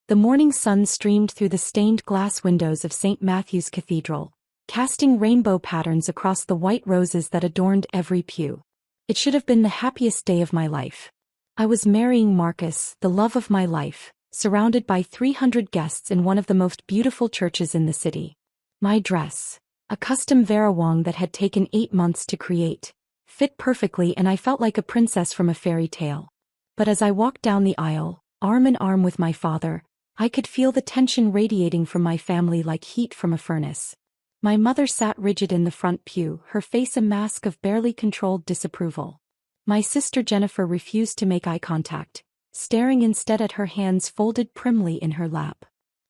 The morning sun streamed through the stained glass windows of St. Matthew's Cathedral, casting rainbow patterns across the white roses that adorned every pew. It should have been the happiest day of my life. I was marrying Marcus, the love of my life, surrounded by 300 guests in one of the most beautiful churches in the city. My dress, a custom varawang that had taken 8 months to create, fit perfectly, and I felt like a princess from a fairy tale. But as I walked down the aisle, arm in arm with my father, I could feel the tension radiating from my family like heat from a furnace. My mother sat rigid in the front pew, her face a mask of barely controlled disapproval. My sister Jennifer refused to make eye contact, staring instead at her hands folded primly in her lap.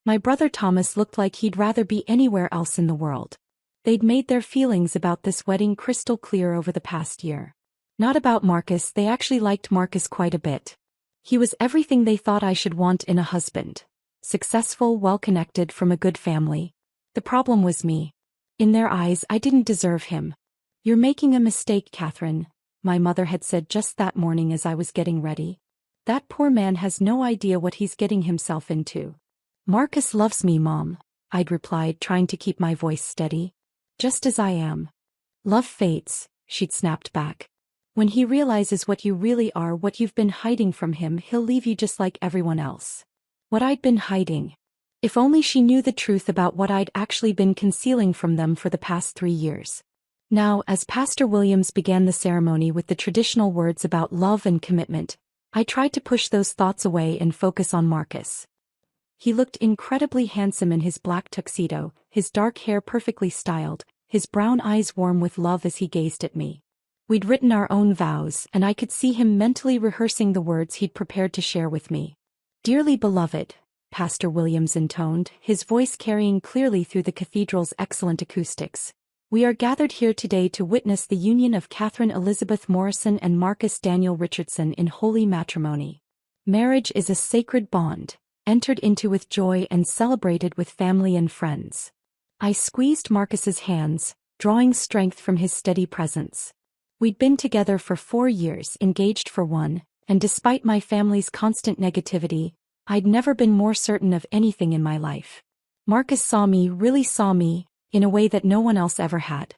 My brother Thomas looked like he'd rather be anywhere else in the world. They'd made their feelings about this wedding crystal clear over the past year. Not about Marcus, they actually liked Marcus quite a bit. He was everything they thought I should want in a husband. Successful, well-connected, from a good family. The problem was me. In their eyes, I didn't deserve him. "You're making a mistake, Catherine," my mother had said just that morning as I was getting ready. "That poor man has no idea what he's getting himself into." "Marcus loves me, Mom," I'd replied, trying to keep my voice steady. "Just as I am." "Love fades," she'd snapped back. "When he realizes what you really are, what you've been hiding from him, he'll leave you just like everyone else." What I'd been hiding. If only she knew the truth about what I'd actually been concealing from them for the past 3 years. Now, as Pastor Williams began the ceremony with the traditional words about love and commitment, I tried to push those thoughts away and focus on Marcus. He looked incredibly handsome in his black tuxedo, his dark hair perfectly styled, his brown eyes warm with love as he gazed at me. We'd written our own vows, and I could see him mentally rehearsing the words he'd prepared to share with me. "Dearly beloved," Pastor Williams intoned, his voice carrying clearly through the cathedral's excellent acoustics. "We are gathered here today to witness the union of Catherine Elizabeth Morrison and Marcus Daniel Richardson in holy matrimony. Marriage is a sacred bond, entered into with joy and celebrated with family and friends." I squeezed Marcus's hands, drawing strength from his steady presence. We'd been together for 4 years, engaged for 1, and despite my family's constant negativity, I'd never been more certain of anything in my life. Marcus saw me, really saw me, in a way that no one else ever had.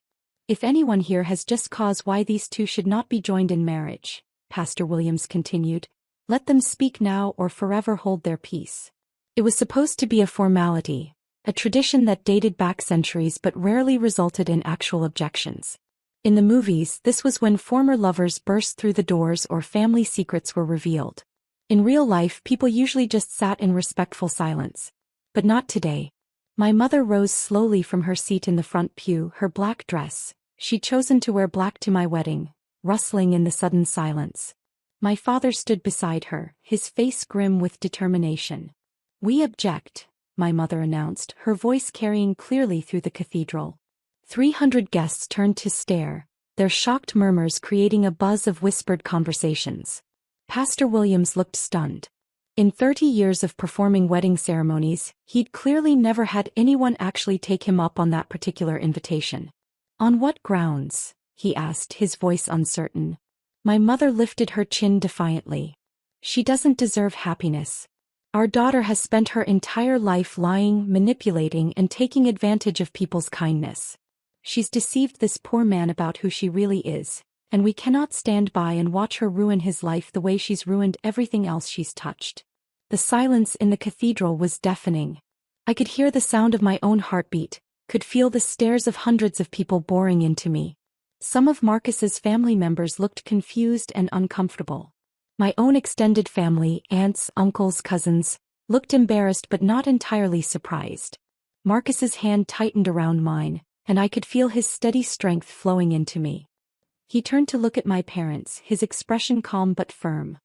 "If anyone here has just cause why these two should not be joined in marriage," Pastor Williams continued, "let them speak now or forever hold their peace." It was supposed to be a formality, a tradition that dated back centuries but rarely resulted in actual objections. In the movies, this was when former lovers burst through the doors or family secrets were revealed. In real life, people usually just sat in respectful silence. But not today. My mother rose slowly from her seat in the front pew, her black dress, she'd chosen to wear black to my wedding, rustling in the sudden silence. My father stood beside her, his face grim with determination. "We object," my mother announced, her voice carrying clearly through the cathedral. 300 guests turned to stare, their shocked murmurs creating a buzz of whispered conversations. Pastor Williams looked stunned. In 30 years of performing wedding ceremonies, he'd clearly never had anyone actually take him up on that particular invitation. "On what grounds?" he asked, his voice uncertain. My mother lifted her chin defiantly. "She doesn't deserve happiness. Our daughter has spent her entire life lying, manipulating, and taking advantage of people's kindness. She's deceived this poor man about who she really is, and we cannot stand by and watch her ruin his life the way she's ruined everything else she's touched." The silence in the cathedral was deafening. I could hear the sound of my own heartbeat, could feel the stares of hundreds of people boring into me. Some of Marcus's family members looked confused and uncomfortable. My own extended family, aunts, uncles, cousins, looked embarrassed but not entirely surprised. Marcus's hand tightened around mine, and I could feel his steady strength flowing into me. He turned to look at my parents, his expression calm but firm.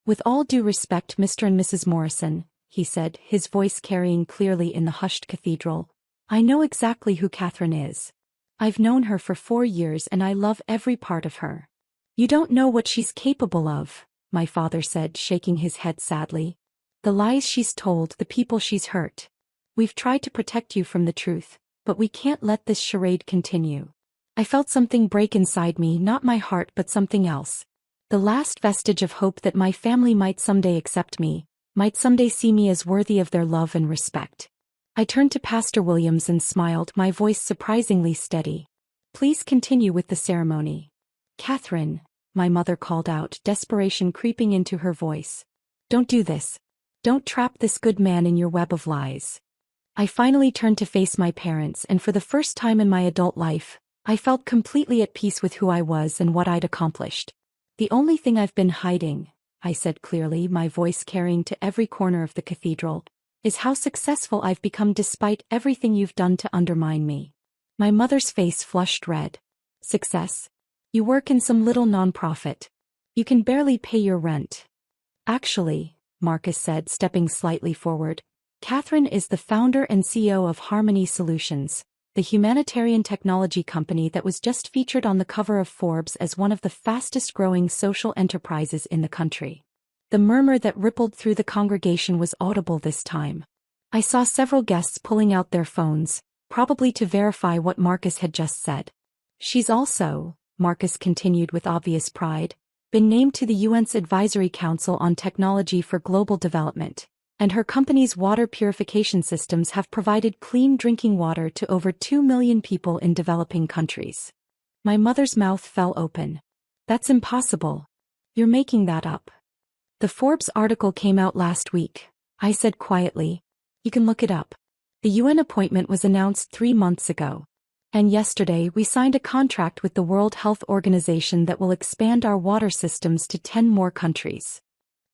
"With all due respect, Mr. and Mrs. Morrison," he said, his voice carrying clearly in the hushed cathedral, "I know exactly who Catherine is. I've known her for 4 years and I love every part of her." "You don't know what she's capable of," my father said, shaking his head sadly. "The lies she's told, the people she's hurt. We've tried to protect you from the truth, but we can't let this charade continue." I felt something break inside me, not my heart but something else. The last vestige of hope that my family might someday accept me, might someday see me as worthy of their love and respect. I turned to Pastor Williams and smiled, my voice surprisingly steady. Please continue with the ceremony. Catherine, my mother called out, desperation creeping into her voice. Don't do this. Don't trap this good man in your web of lies. I finally turned to face my parents, and for the first time in my adult life, I felt completely at peace with who I was and what I'd accomplished. The only thing I've been hiding, I said clearly, my voice carrying to every corner of the cathedral, is how successful I've become despite everything you've done to undermine me. My mother's face flushed red. Success? You work in some little nonprofit. You can barely pay your rent. Actually, Marcus said, stepping slightly forward, Catherine is the founder and CEO of Harmony Solutions, the humanitarian technology company that was just featured on the cover of Forbes as one of the fastest-growing social enterprises in the country. The murmur that rippled through the congregation was audible this time. I saw several guests pulling out their phones, probably to verify what Marcus had just said. She's also, Marcus continued with obvious pride, been named to the UN's Advisory Council on Technology for Global Development, and her company's water purification systems have provided clean drinking water to over 2 million people in developing countries. My mother's mouth fell open. That's impossible. You're making that up. The Forbes article came out last week, I said quietly. You can look it up. The UN appointment was announced 3 months ago. And yesterday we signed a contract with the World Health Organization that will expand our water systems to 10 more countries.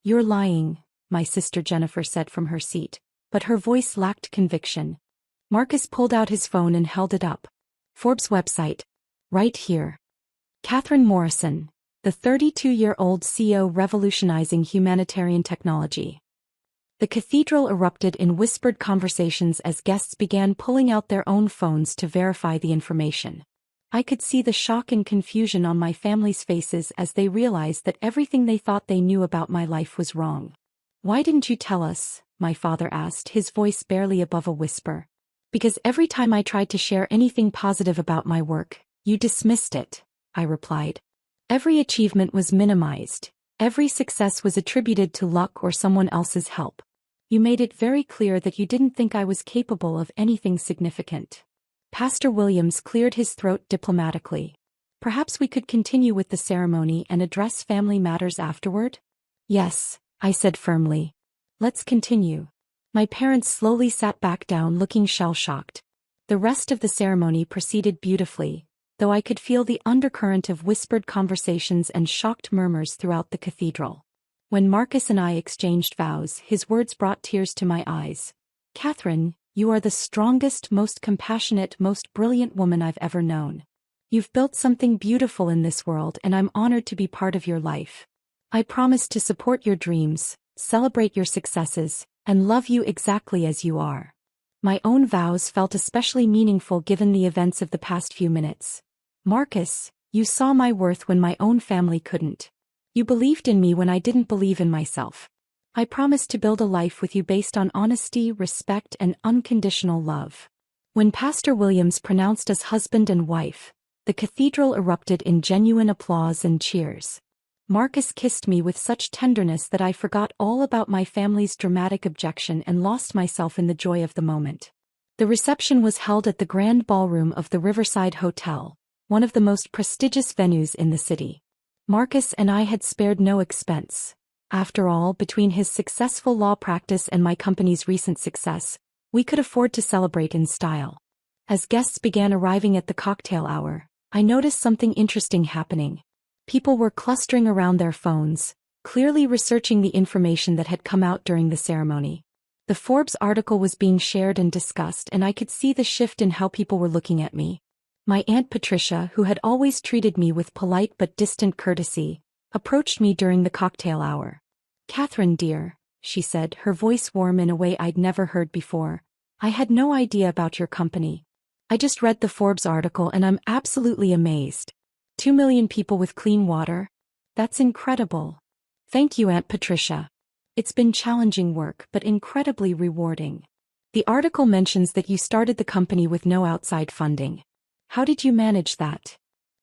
You're lying, my sister Jennifer said from her seat, but her voice lacked conviction. Marcus pulled out his phone and held it up. Forbes website. Right here. Catherine Morrison, the 32-year-old CEO revolutionizing humanitarian technology. The cathedral erupted in whispered conversations as guests began pulling out their own phones to verify the information. I could see the shock and confusion on my family's faces as they realized that everything they thought they knew about my life was wrong. Why didn't you tell us? My father asked, his voice barely above a whisper. Because every time I tried to share anything positive about my work, you dismissed it, I replied. Every achievement was minimized. Every success was attributed to luck or someone else's help. You made it very clear that you didn't think I was capable of anything significant. Pastor Williams cleared his throat diplomatically. Perhaps we could continue with the ceremony and address family matters afterward? Yes, I said firmly. Let's continue. My parents slowly sat back down, looking shell-shocked. The rest of the ceremony proceeded beautifully, though I could feel the undercurrent of whispered conversations and shocked murmurs throughout the cathedral. When Marcus and I exchanged vows, his words brought tears to my eyes. Catherine, you are the strongest, most compassionate, most brilliant woman I've ever known. You've built something beautiful in this world, and I'm honored to be part of your life. I promise to support your dreams, celebrate your successes, and love you exactly as you are. My own vows felt especially meaningful given the events of the past few minutes. Marcus, you saw my worth when my own family couldn't. You believed in me when I didn't believe in myself. I promise to build a life with you based on honesty, respect, and unconditional love. When Pastor Williams pronounced us husband and wife, the cathedral erupted in genuine applause and cheers. Marcus kissed me with such tenderness that I forgot all about my family's dramatic objection and lost myself in the joy of the moment. The reception was held at the Grand Ballroom of the Riverside Hotel, one of the most prestigious venues in the city. Marcus and I had spared no expense. After all, between his successful law practice and my company's recent success, we could afford to celebrate in style. As guests began arriving at the cocktail hour, I noticed something interesting happening. People were clustering around their phones, clearly researching the information that had come out during the ceremony. The Forbes article was being shared and discussed, and I could see the shift in how people were looking at me. My Aunt Patricia, who had always treated me with polite but distant courtesy, approached me during the cocktail hour. Catherine, dear, she said, her voice warm in a way I'd never heard before. I had no idea about your company. I just read the Forbes article and I'm absolutely amazed. 2 million people with clean water? That's incredible. Thank you, Aunt Patricia. It's been challenging work but incredibly rewarding. The article mentions that you started the company with no outside funding. How did you manage that?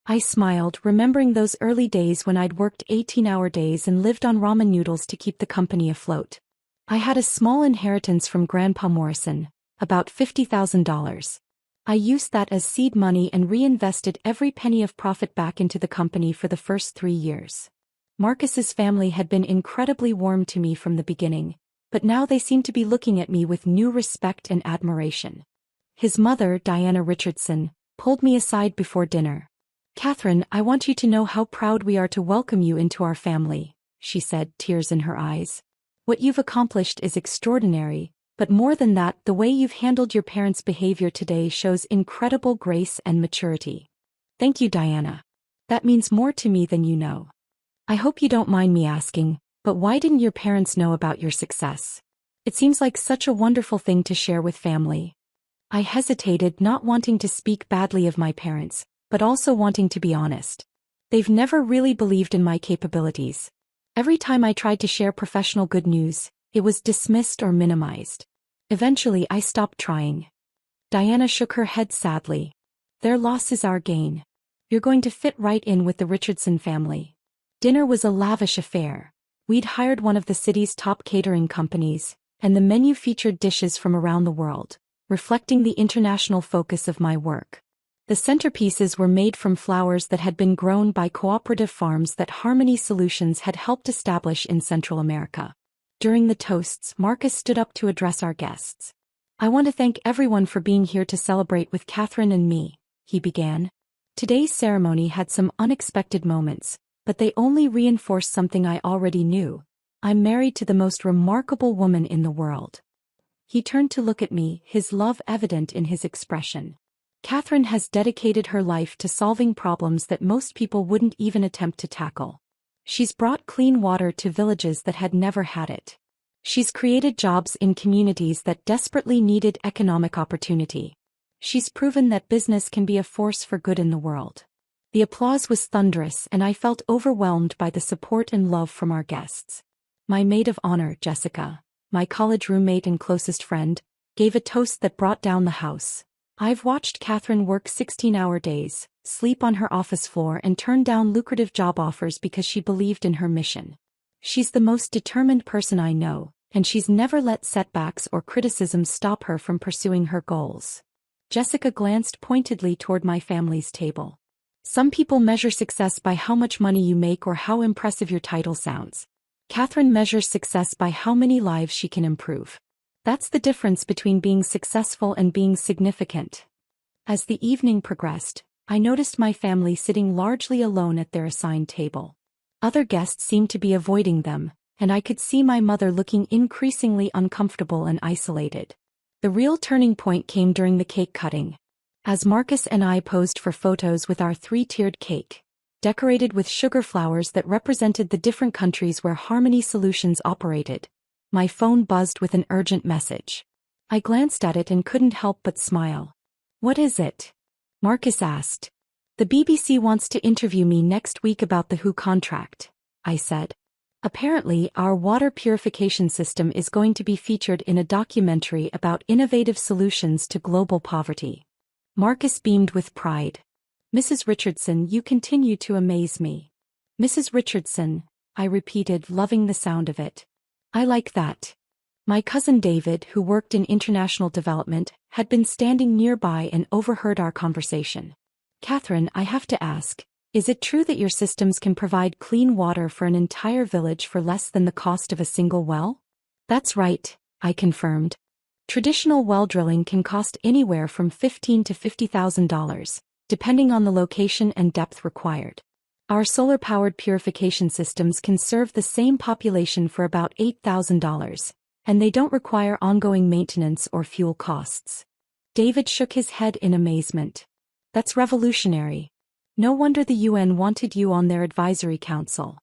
I smiled, remembering those early days when I'd worked 18-hour days and lived on ramen noodles to keep the company afloat. I had a small inheritance from Grandpa Morrison, about $50,000. I used that as seed money and reinvested every penny of profit back into the company for the first 3 years. Marcus's family had been incredibly warm to me from the beginning, but now they seemed to be looking at me with new respect and admiration. His mother, Diana Richardson, pulled me aside before dinner. "Catherine, I want you to know how proud we are to welcome you into our family," she said, tears in her eyes. "What you've accomplished is extraordinary, but more than that, the way you've handled your parents' behavior today shows incredible grace and maturity." "Thank you, Diana. That means more to me than you know. I hope you don't mind me asking, but why didn't your parents know about your success? It seems like such a wonderful thing to share with family." I hesitated, not wanting to speak badly of my parents, but also wanting to be honest. They've never really believed in my capabilities. Every time I tried to share professional good news, it was dismissed or minimized. Eventually I stopped trying. Diana shook her head sadly. "Their loss is our gain. You're going to fit right in with the Richardson family." Dinner was a lavish affair. We'd hired one of the city's top catering companies, and the menu featured dishes from around the world, reflecting the international focus of my work. The centerpieces were made from flowers that had been grown by cooperative farms that Harmony Solutions had helped establish in Central America. During the toasts, Marcus stood up to address our guests. "I want to thank everyone for being here to celebrate with Catherine and me," he began. "Today's ceremony had some unexpected moments, but they only reinforced something I already knew. I'm married to the most remarkable woman in the world." He turned to look at me, his love evident in his expression. "Catherine has dedicated her life to solving problems that most people wouldn't even attempt to tackle. She's brought clean water to villages that had never had it. She's created jobs in communities that desperately needed economic opportunity. She's proven that business can be a force for good in the world." The applause was thunderous, and I felt overwhelmed by the support and love from our guests. My maid of honor, Jessica, my college roommate and closest friend, gave a toast that brought down the house. "I've watched Catherine work 16-hour days, sleep on her office floor and turn down lucrative job offers because she believed in her mission. She's the most determined person I know, and she's never let setbacks or criticism stop her from pursuing her goals." Jessica glanced pointedly toward my family's table. "Some people measure success by how much money you make or how impressive your title sounds. Catherine measures success by how many lives she can improve. That's the difference between being successful and being significant." As the evening progressed, I noticed my family sitting largely alone at their assigned table. Other guests seemed to be avoiding them, and I could see my mother looking increasingly uncomfortable and isolated. The real turning point came during the cake cutting. As Marcus and I posed for photos with our 3-tiered cake, decorated with sugar flowers that represented the different countries where Harmony Solutions operated, my phone buzzed with an urgent message. I glanced at it and couldn't help but smile. "What is it?" Marcus asked. "The BBC wants to interview me next week about the WHO contract," I said. "Apparently, our water purification system is going to be featured in a documentary about innovative solutions to global poverty." Marcus beamed with pride. "Mrs. Richardson, you continue to amaze me." "Mrs. Richardson," I repeated, loving the sound of it. "I like that." My cousin David, who worked in international development, had been standing nearby and overheard our conversation. "Catherine, I have to ask, is it true that your systems can provide clean water for an entire village for less than the cost of a single well?" "That's right," I confirmed. "Traditional well drilling can cost anywhere from $15,000 to $50,000, depending on the location and depth required. Our solar-powered purification systems can serve the same population for about $8,000, and they don't require ongoing maintenance or fuel costs." David shook his head in amazement. "That's revolutionary. No wonder the UN wanted you on their advisory council."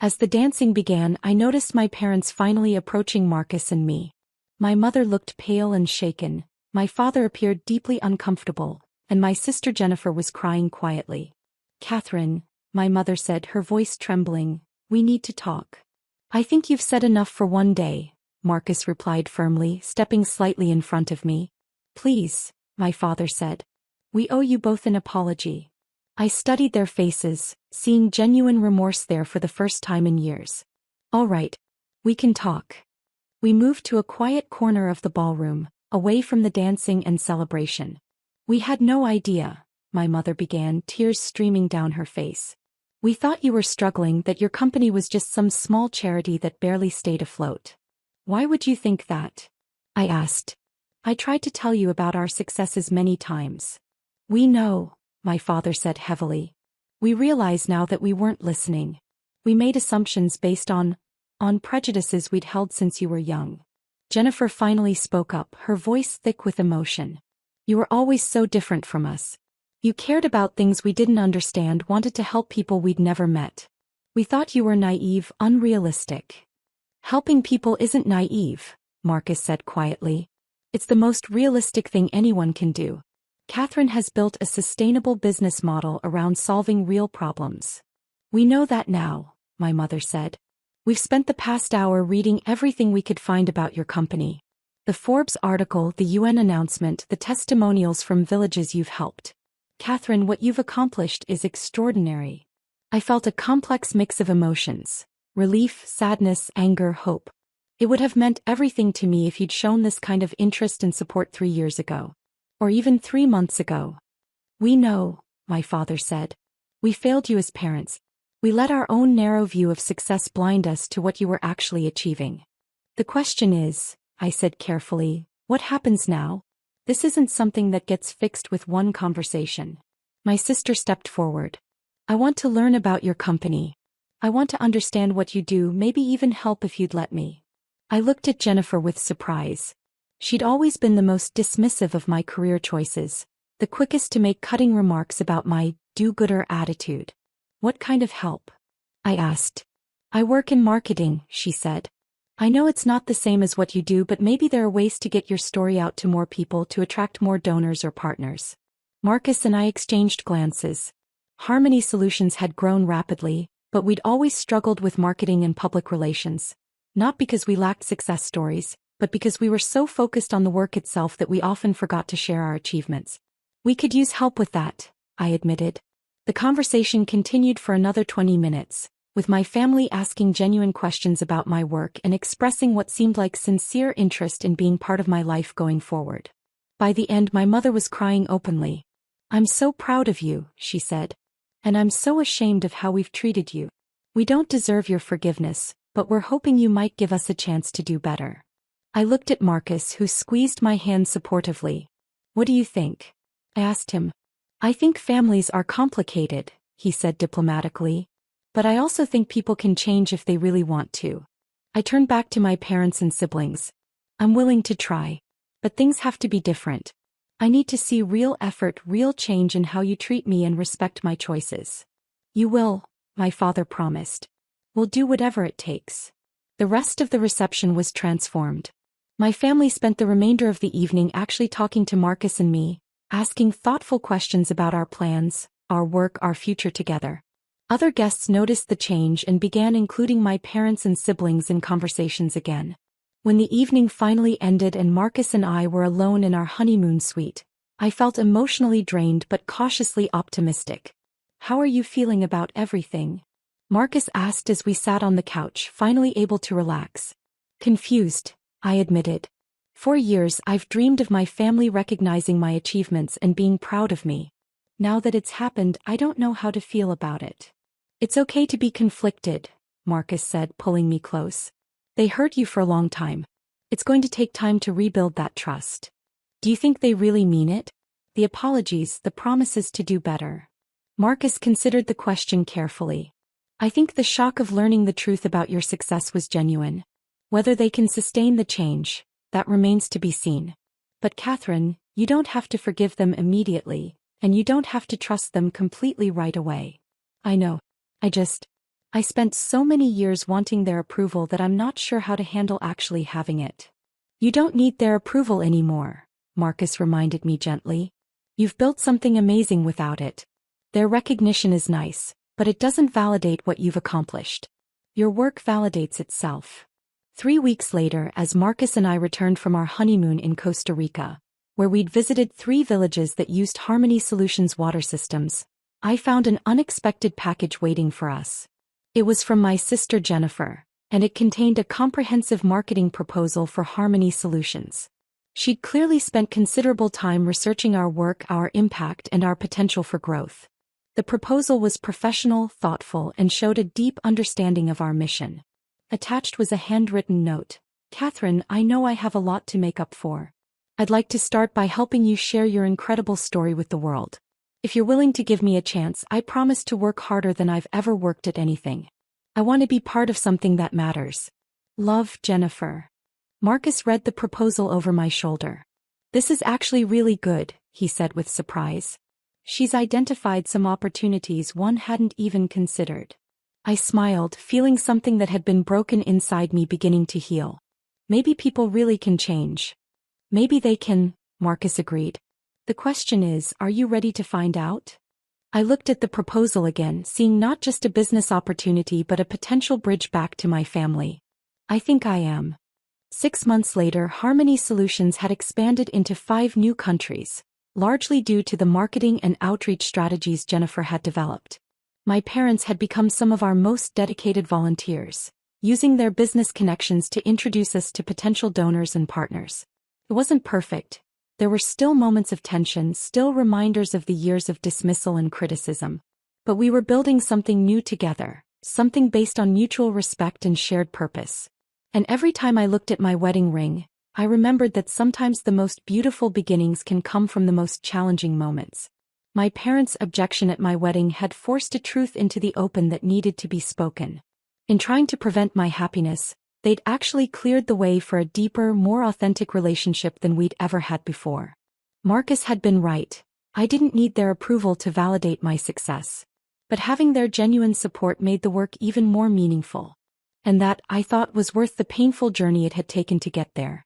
As the dancing began, I noticed my parents finally approaching Marcus and me. My mother looked pale and shaken, my father appeared deeply uncomfortable, and my sister Jennifer was crying quietly. "Catherine," my mother said, her voice trembling, "we need to talk." "I think you've said enough for one day," Marcus replied firmly, stepping slightly in front of me. "Please," my father said. "We owe you both an apology." I studied their faces, seeing genuine remorse there for the first time in years. "All right. We can talk." We moved to a quiet corner of the ballroom, away from the dancing and celebration. We had no idea, my mother began, tears streaming down her face. We thought you were struggling, that your company was just some small charity that barely stayed afloat. Why would you think that? I asked. I tried to tell you about our successes many times. We know, my father said heavily. We realize now that we weren't listening. We made assumptions based on prejudices we'd held since you were young. Jennifer finally spoke up, her voice thick with emotion. You were always so different from us. You cared about things we didn't understand, wanted to help people we'd never met. We thought you were naive, unrealistic. Helping people isn't naive, Marcus said quietly. It's the most realistic thing anyone can do. Catherine has built a sustainable business model around solving real problems. We know that now, my mother said. We've spent the past hour reading everything we could find about your company. The Forbes article, the UN announcement, the testimonials from villages you've helped. Catherine, what you've accomplished is extraordinary. I felt a complex mix of emotions: relief, sadness, anger, hope. It would have meant everything to me if you'd shown this kind of interest and support 3 years ago. Or even 3 months ago. We know, my father said. We failed you as parents. We let our own narrow view of success blind us to what you were actually achieving. The question is, I said carefully, what happens now? This isn't something that gets fixed with one conversation. My sister stepped forward. I want to learn about your company. I want to understand what you do, maybe even help if you'd let me. I looked at Jennifer with surprise. She'd always been the most dismissive of my career choices, the quickest to make cutting remarks about my do-gooder attitude. What kind of help? I asked. I work in marketing, she said. I know it's not the same as what you do, but maybe there are ways to get your story out to more people, to attract more donors or partners. Marcus and I exchanged glances. Harmony Solutions had grown rapidly, but we'd always struggled with marketing and public relations. Not because we lacked success stories, but because we were so focused on the work itself that we often forgot to share our achievements. We could use help with that, I admitted. The conversation continued for another 20 minutes, with my family asking genuine questions about my work and expressing what seemed like sincere interest in being part of my life going forward. By the end, my mother was crying openly. I'm so proud of you, she said. And I'm so ashamed of how we've treated you. We don't deserve your forgiveness, but we're hoping you might give us a chance to do better. I looked at Marcus, who squeezed my hand supportively. What do you think? I asked him. I think families are complicated, he said diplomatically. But I also think people can change if they really want to. I turned back to my parents and siblings. I'm willing to try. But things have to be different. I need to see real effort, real change in how you treat me and respect my choices. You will, my father promised. We'll do whatever it takes. The rest of the reception was transformed. My family spent the remainder of the evening actually talking to Marcus and me, asking thoughtful questions about our plans, our work, our future together. Other guests noticed the change and began including my parents and siblings in conversations again. When the evening finally ended and Marcus and I were alone in our honeymoon suite, I felt emotionally drained but cautiously optimistic. How are you feeling about everything? Marcus asked as we sat on the couch, finally able to relax. Confused, I admitted. For years I've dreamed of my family recognizing my achievements and being proud of me. Now that it's happened, I don't know how to feel about it. It's okay to be conflicted, Marcus said, pulling me close. They hurt you for a long time. It's going to take time to rebuild that trust. Do you think they really mean it? The apologies, the promises to do better. Marcus considered the question carefully. I think the shock of learning the truth about your success was genuine. Whether they can sustain the change, that remains to be seen. But Catherine, you don't have to forgive them immediately, and you don't have to trust them completely right away. I know. I spent so many years wanting their approval that I'm not sure how to handle actually having it. You don't need their approval anymore, Marcus reminded me gently. You've built something amazing without it. Their recognition is nice, but it doesn't validate what you've accomplished. Your work validates itself. 3 weeks later, as Marcus and I returned from our honeymoon in Costa Rica, where we'd visited 3 villages that used Harmony Solutions water systems, I found an unexpected package waiting for us. It was from my sister Jennifer. and it contained a comprehensive marketing proposal for Harmony Solutions. She'd clearly spent considerable time researching our work, our impact, and our potential for growth. The proposal was professional, thoughtful, and showed a deep understanding of our mission. Attached was a handwritten note. "Catherine, I know I have a lot to make up for. I'd like to start by helping you share your incredible story with the world. If you're willing to give me a chance, I promise to work harder than I've ever worked at anything. I want to be part of something that matters. Love, Jennifer." Marcus read the proposal over my shoulder. "This is actually really good," he said with surprise. "She's identified some opportunities one hadn't even considered." I smiled, feeling something that had been broken inside me beginning to heal. Maybe people really can change. "Maybe they can," Marcus agreed. "The question is, are you ready to find out?" I looked at the proposal again, seeing not just a business opportunity but a potential bridge back to my family. "I think I am." 6 months later, Harmony Solutions had expanded into 5 new countries, largely due to the marketing and outreach strategies Jennifer had developed. My parents had become some of our most dedicated volunteers, using their business connections to introduce us to potential donors and partners. It wasn't perfect. There were still moments of tension, still reminders of the years of dismissal and criticism. But we were building something new together, something based on mutual respect and shared purpose. And every time I looked at my wedding ring, I remembered that sometimes the most beautiful beginnings can come from the most challenging moments. My parents' objection at my wedding had forced a truth into the open that needed to be spoken. In trying to prevent my happiness, they'd actually cleared the way for a deeper, more authentic relationship than we'd ever had before. Marcus had been right. I didn't need their approval to validate my success. But having their genuine support made the work even more meaningful. And that, I thought, was worth the painful journey it had taken to get there.